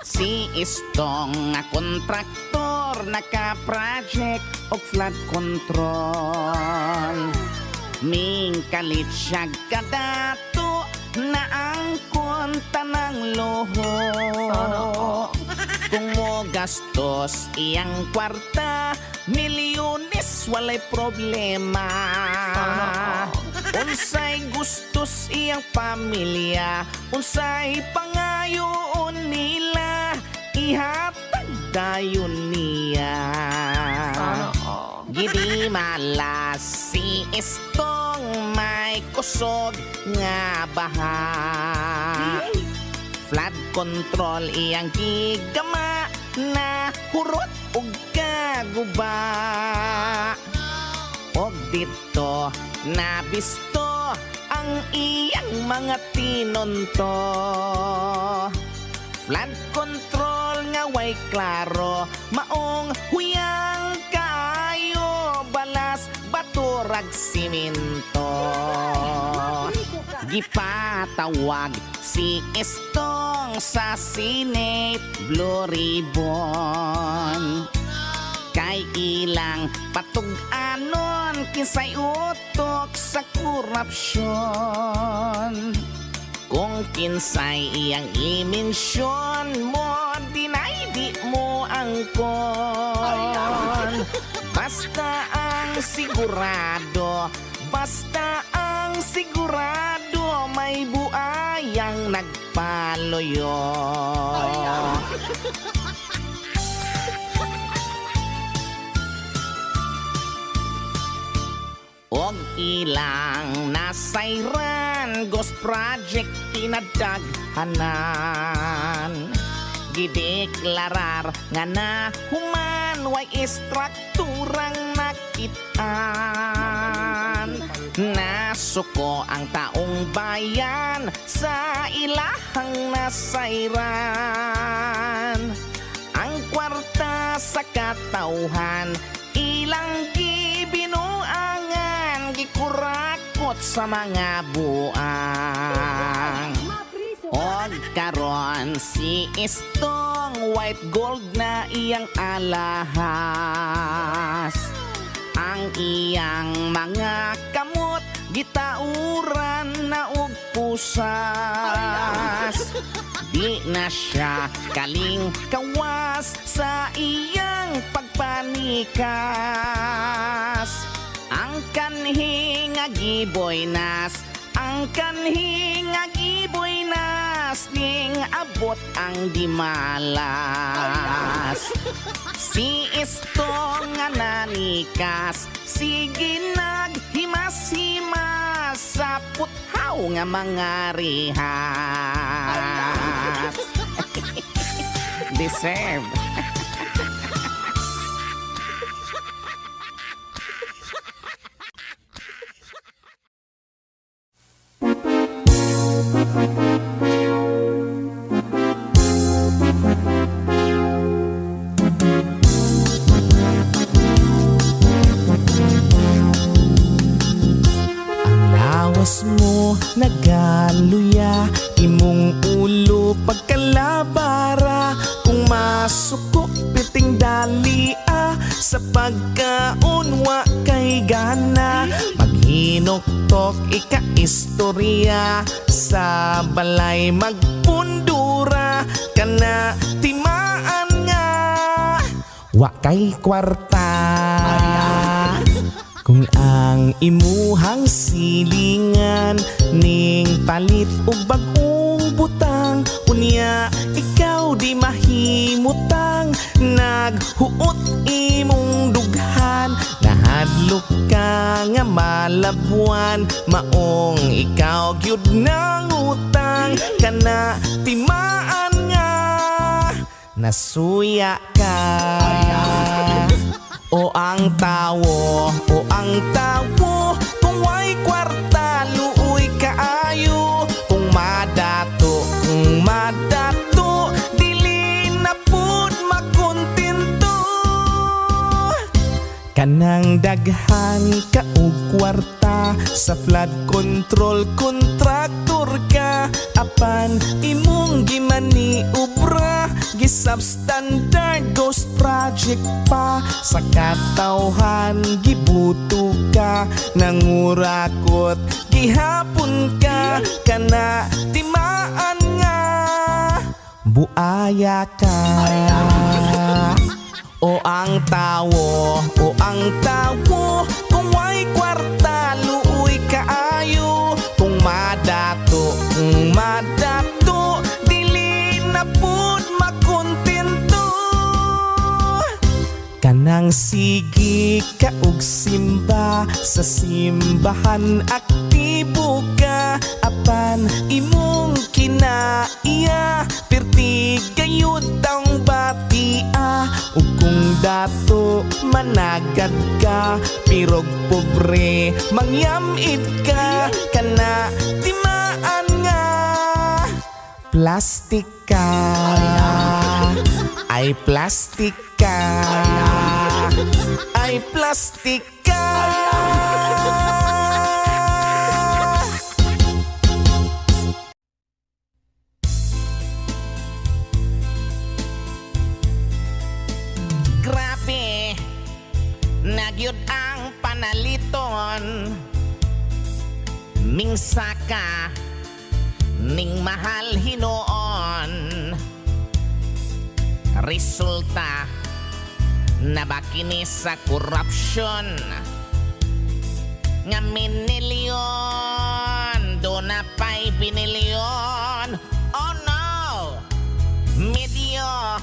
Si Istong nga kontraktor naka-project og flood control. Ming kalit siya kadato na ang konta ng loho. Kung mo gastos iyang kwarta, milyones walay problema. Unsay gustos iyang pamilya, unsay pangayoon nila, ihatag dayon niya. Gidi malas si Istong may kusog nga baha. Flood control iyang gigama na hurot ug kaguba. Og dito nabisto ang iyang mga tinonto. Flood control nga way klaro, maong huyang kaayo, balas baturag siminto. Gipatawag si Istong sa Senate Blue Ribbon. Kay ilang patug-anon kinsay utok sa korupsyon. Kung kinsay iyang imensyon mo, dinay di mo angkon. Basta ang sigurado, basta ang sigurado, may buayang nagpaloyo. Og ilang nasayran, ghost project tinadaghanan. Gideklarar nga na human way istrukturang nakitaan. Nasuko ang taong bayan sa ilahang nasayran. Ang kwarta sa katauhan, ilang gibinuangan, gikurakot sa mga buang. Og karon si Istong white gold na iyang alahas. Ang iyang mga kamot gitauran na og pusas. Di na siya kaling kawas sa iyang pagpanikas. Ang kanhing agiboy nas, ang kanhing agiboy nas, ning abot ang dimalas. Si Istong nga nanikas, sige naghimas-himas sa puthaw nga mga rihas. Deserve. Mo nagaluya, imong ulo pagkalabara. Kung masuko piting dalia, sa pagkaunwa kay gana. Maghinoktok ika-istorya, sa balay magpundura. Kana timaan nga wa kay kwarta. Kung ang imuhang silingan ning palit og bag-ong butang, unya ikaw di mahimutang. Naghuot imong dughan, nahadlok ka nga malabuan. Maong ikaw gyud nang utang, kana timaan nga nasuya ka. O ang tawo, kung way kwarta, luoy kaayo. Kung madato, dili na pud makontinto. Kanang daghan ka og kwarta sa flood control contractor ka, apan imong gimaniobra gisubstandard ghost project pa, sa katawhan gibuto ka, nangurakot gihapon ka, kana timaan nga buaya ka. O ang tawo, kung way kwarta, luoy kaayo. Kung madato, dili na pud makontento. Kanang sige ka og simba, sa simbahan aktibo ka, apan imong kinaiya, perti gayud ang batia. Ug kung dato managad ka, pirog pobre mangyamid ka, kana timaan nga plastik ka. Ay plastik ka, ay plastik ka. Grabe, nagyod ang panaliton. Mingsaka, ning mahal hinoon. Resulta, nabakini sa korupsyon. Nga minilyon, do na pa'y binilyon. Oh no! Medyo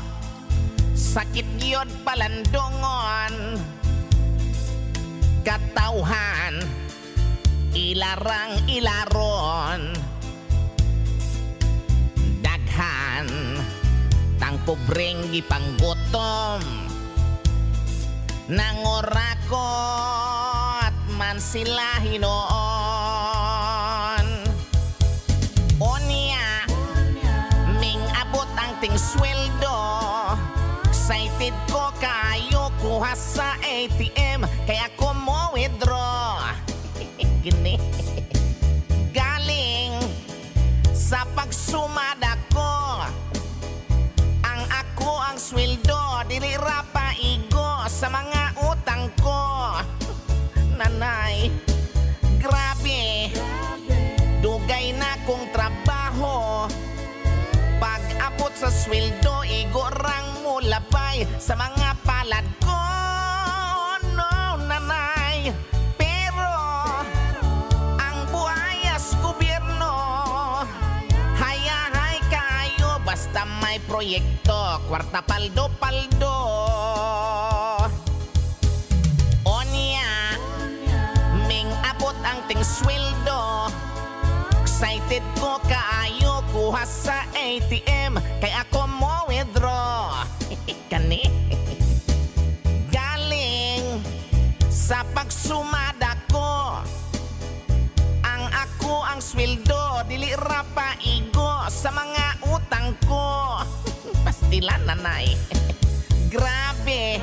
sakit gyud palandongon. Katawhan, ilarang ilaron. Daghan, tang pobreng gipanggutom. Nangurakot man sila hinoon. Onya, ming abot ang ting sweldo. Excited ko kayo kuha sa ATM, kaya ko mo withdraw. Gini. Galing sa pagsumada ko, ang ako ang sweldo, dili ra paigo sa mga utang ko. Nanay, grabe, dugay na kong trabaho. Pag abot sa sweldo, igorang mulapay sa mga palad ko. No, nanay, pero ang buhayas gobyerno, hayahay kayo basta may proyekto, kwarta paldo-paldo. Onya, ming abot ang ting sweldo. Excited ko kaayo kuha sa ATM, kay ako mo withdraw. Kani. Galing sa pagsumada ko, ang ako ang sweldo, dili ra paigo sa mga utang ko. Pastilan, nanay. Grabe,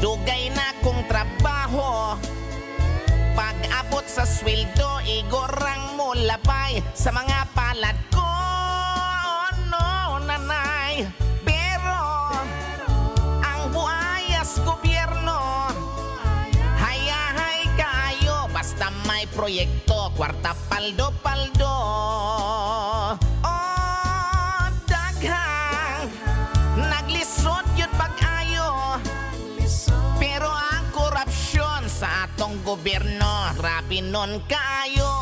dugay na kong trabaho. Pag abot sa sweldo, igorang mo labay sa mga palad ko. No, nanay, pero ang buhayas gobyerno, hayahay kayo basta may proyekto, kwarta paldo-paldo. Oh, daghang naglisod yun pag-ayo, pero ang korupsyon sa atong gobyerno, grabe nun kayo.